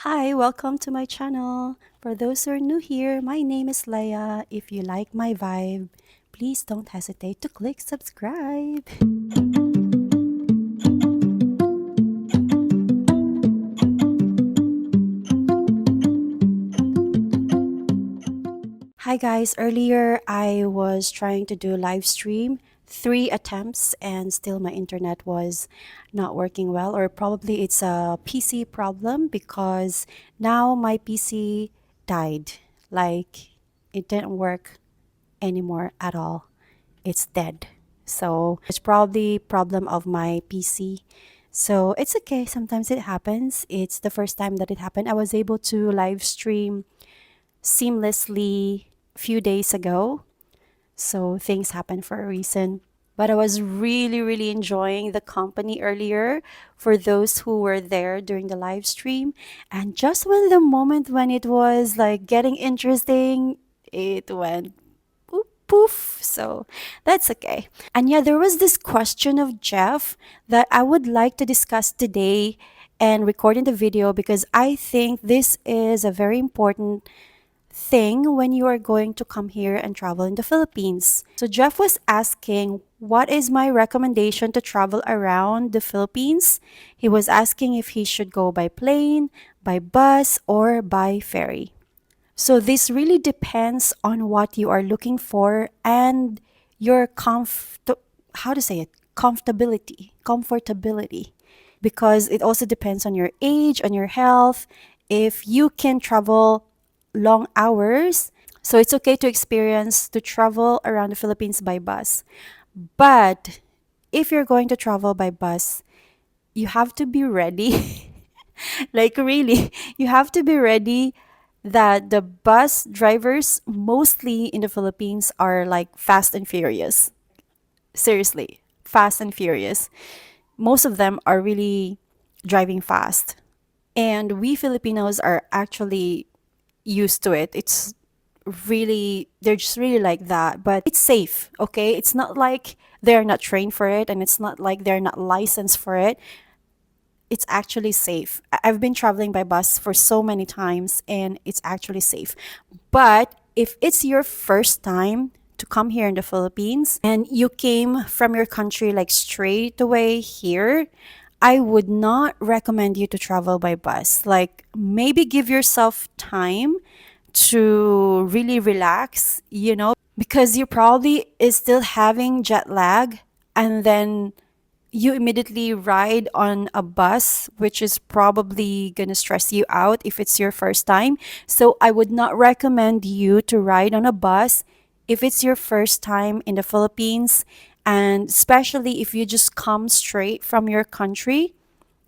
Hi, welcome to my channel. For those who are new here, my name is Leia. If you like my vibe, please don't hesitate to click subscribe. Hi guys, earlier I was trying to do live stream, 3 attempts, and still my internet was not working well, or probably it's a PC problem because now my PC died. Like it didn't work anymore at all. It's dead. So it's probably problem of my PC. So it's okay. Sometimes it happens. It's the first time that it happened. I was able to live stream seamlessly a few days ago. So things happen for a reason. But I was really enjoying the company earlier for those who were there during the live stream. And just when the moment when it was like getting interesting, it went poof. So that's okay. And yeah, there was this question of Jeff that I would like to discuss today and record in the video because I think this is a very important thing when you are going to come here and travel in the Philippines. So Jeff was asking, what is my recommendation to travel around the Philippines? He was asking if he should go by plane, by bus, or by ferry. So this really depends on what you are looking for and your how to say it, comfortability, because it also depends on your age, on your health, if you can travel long hours. So it's okay to experience to travel around the Philippines by bus. But if you're going to travel by bus, you have to be ready. Like really, you have to be ready that the bus drivers mostly in the Philippines are like fast and furious. Seriously, fast and furious. Most of them are really driving fast. And we Filipinos are actually used to it. It's really, they're just really like that. But it's safe, okay? It's not like they're not trained for it and it's not like they're not licensed for it. It's actually safe. I've been traveling by bus for so many times and it's actually safe. But if it's your first time to come here in the Philippines and you came from your country like straight away here, I would not recommend you to travel by bus. Like maybe give yourself time to really relax, because you probably is still having jet lag and then you immediately ride on a bus, which is probably going to stress you out if it's your first time. So I would not recommend you to ride on a bus if it's your first time in the Philippines. And especially if you just come straight from your country,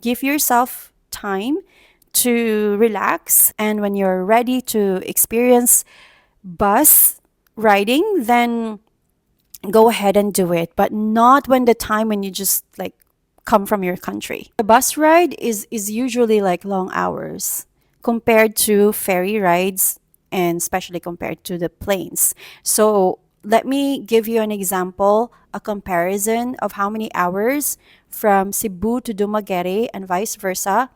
give yourself time to relax. And when you're ready to experience bus riding, then go ahead and do it, but not when the time when you just like come from your country. The bus ride is usually like long hours compared to ferry rides and especially compared to the planes. So let me give you an example, a comparison of how many hours from Cebu to Dumaguete and vice versa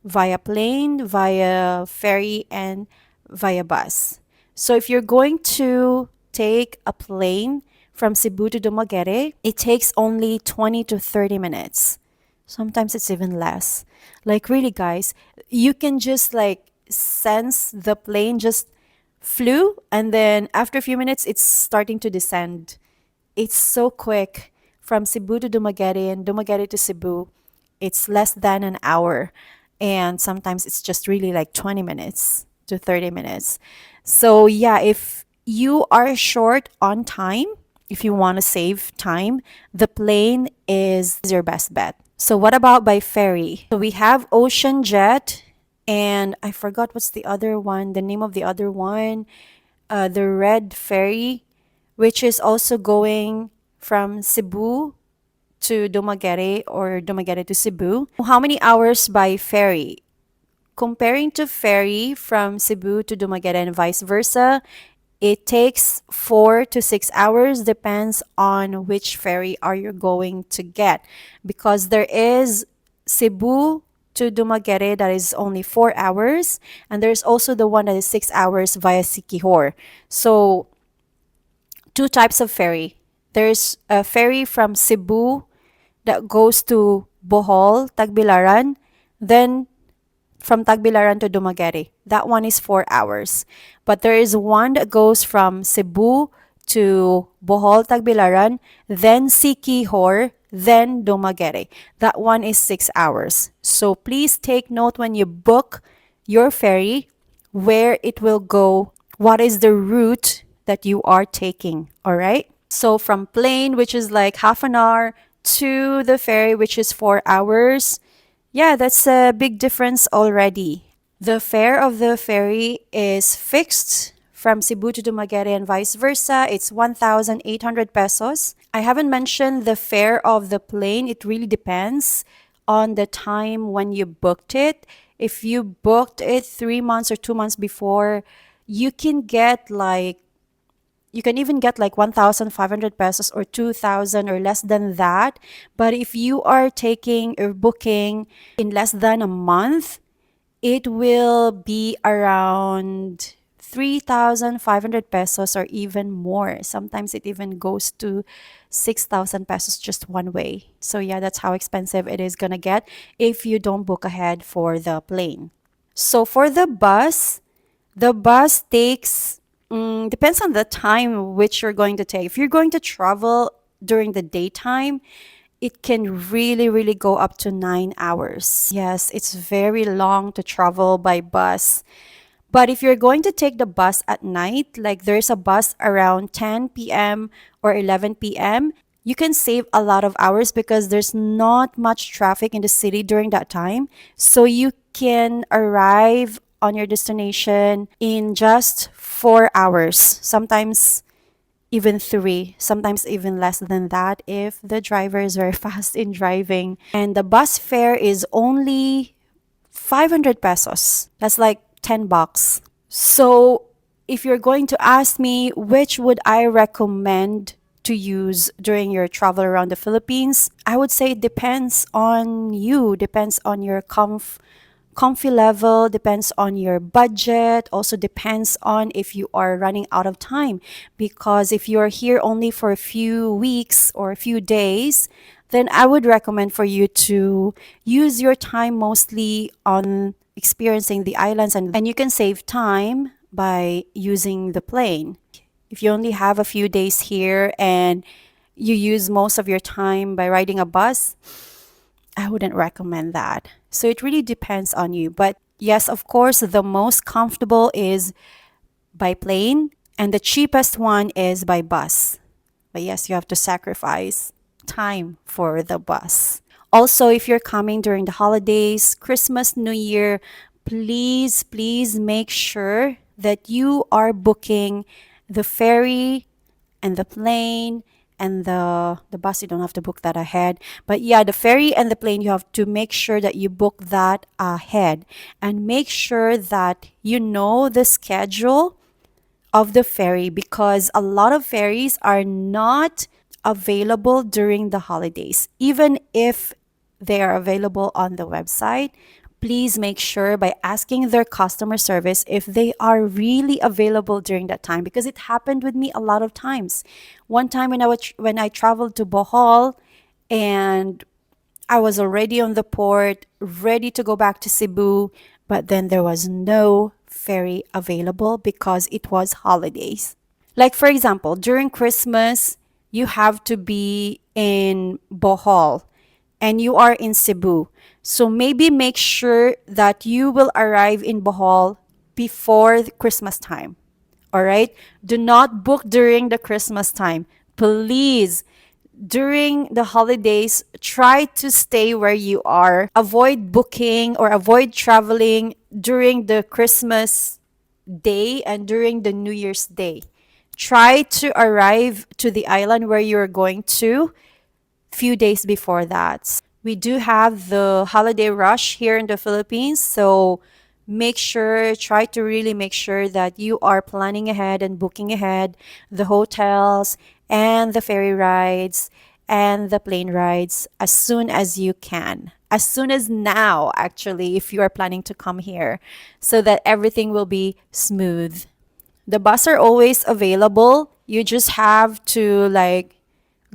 via plane, via ferry, and via bus. So if you're going to take a plane from Cebu to Dumaguete, it takes only 20 to 30 minutes. Sometimes it's even less. Like really guys, you can just like sense the plane just flew and then after a few minutes it's starting to descend. It's so quick from Cebu to Dumaguete and Dumaguete to Cebu. It's less than an hour. And sometimes it's just really like 20 minutes to 30 minutes. So, yeah, if you are short on time, if you want to save time, the plane is your best bet. So, what about by ferry? So, we have Ocean Jet, and I forgot what's the other one, the name of the other one, the Red Ferry, which is also going from Cebu to Dumaguete or Dumaguete to Cebu. How many hours by ferry? Comparing to ferry from Cebu to Dumaguete and vice versa, it takes 4 to 6 hours, depends on which ferry are you going to get. Because there is Cebu to Dumaguete that is only 4 hours, and there's also the one that is 6 hours via Sikihor. So two types of ferry. There's a ferry from Cebu that goes to Bohol, Tagbilaran, then from Tagbilaran to Dumaguete. That one is 4 hours. But there is one that goes from Cebu to Bohol, Tagbilaran, then Sikihor, then Dumaguete. That one is 6 hours. So please take note when you book your ferry where it will go, what is the route that you are taking. All right. So from plane, which is like half an hour, to the ferry, which is 4 hours, yeah, that's a big difference already. The fare of the ferry is fixed from Cebu to Dumaguete and vice versa. It's 1,800 pesos. I haven't mentioned the fare of the plane. It really depends on the time when you booked it. If you booked it 3 months or 2 months before, you can get like you can even get like 1,500 pesos or 2,000 or less than that. But if you are taking or booking in less than a month, it will be around 3,500 pesos or even more. Sometimes it even goes to 6,000 pesos just one way. So yeah, that's how expensive it is gonna get if you don't book ahead for the plane. So for the bus takes, depends on the time which you're going to take. If you're going to travel during the daytime, it can really, really go up to 9 hours. Yes, it's very long to travel by bus. But if you're going to take the bus at night, like there's a bus around 10 p.m. or 11 p.m., you can save a lot of hours because there's not much traffic in the city during that time. So you can arrive on your destination in just 4 hours, sometimes even three, sometimes even less than that if the driver is very fast in driving. And the bus fare is only 500 pesos. That's like 10 bucks. So if you're going to ask me which would I recommend to use during your travel around the Philippines, I would say it depends on you, depends on your comfy level, depends on your budget, also depends on if you are running out of time. Because if you are here only for a few weeks or a few days, then I would recommend for you to use your time mostly on experiencing the islands, and you can save time by using the plane. If you only have a few days here and you use most of your time by riding a bus, I wouldn't recommend that. So it really depends on you. But yes, of course, the most comfortable is by plane and the cheapest one is by bus. But yes, you have to sacrifice time for the bus. Also, if you're coming during the holidays, Christmas, New Year, please, please make sure that you are booking the ferry and the plane and the bus. You don't have to book that ahead, but yeah, the ferry and the plane, you have to make sure that you book that ahead and make sure that you know the schedule of the ferry, because a lot of ferries are not available during the holidays. Even if they are available on the website, please make sure by asking their customer service if they are really available during that time, because it happened with me a lot of times. One time when I traveled to Bohol and I was already on the port, ready to go back to Cebu, but then there was no ferry available because it was holidays. Like, for example, during Christmas, you have to be in Bohol and you are in Cebu. So maybe make sure that you will arrive in Bohol before the Christmas time. All right? Do not book during the Christmas time. Please, during the holidays, try to stay where you are. Avoid booking or avoid traveling during the Christmas day and during the New Year's day. Try to arrive to the island where you're going to few days before that. We do have the holiday rush here in the Philippines, so try to really make sure that you are planning ahead and booking ahead the hotels and the ferry rides and the plane rides as soon as you can. as soon as now, actually, if you are planning to come here, so that everything will be smooth. The bus are always available. You just have to like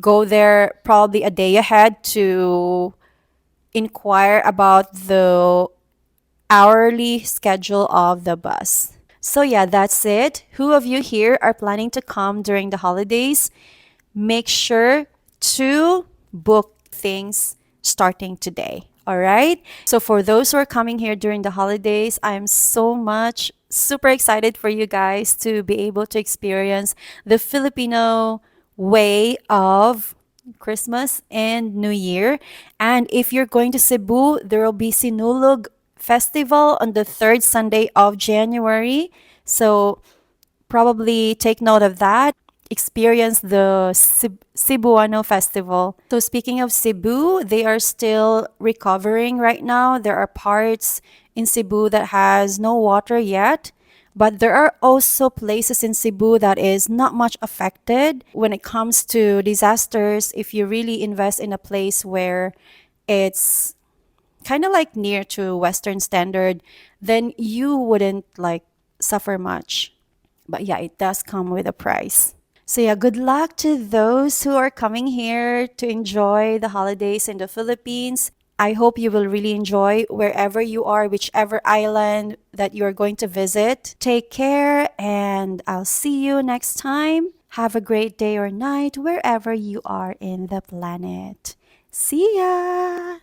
go there probably a day ahead to inquire about the hourly schedule of the bus. So yeah, that's it. Who of you here are planning to come during the holidays? Make sure to book things starting today. All right. So, for those who are coming here during the holidays, I'm so much super excited for you guys to be able to experience the Filipino way of Christmas and New Year. And if you're going to Cebu, there will be Sinulog Festival on the third Sunday of January. So, probably take note of that. Experience the Cebuano Festival. So speaking of Cebu, they are still recovering right now. There are parts in Cebu that has no water yet, but there are also places in Cebu that is not much affected when it comes to disasters. If you really invest in a place where it's kind of like near to Western standard, then you wouldn't like suffer much. But yeah, it does come with a price. So yeah, good luck to those who are coming here to enjoy the holidays in the Philippines. I hope you will really enjoy wherever you are, whichever island that you are going to visit. Take care, and I'll see you next time. Have a great day or night wherever you are in the planet. See ya!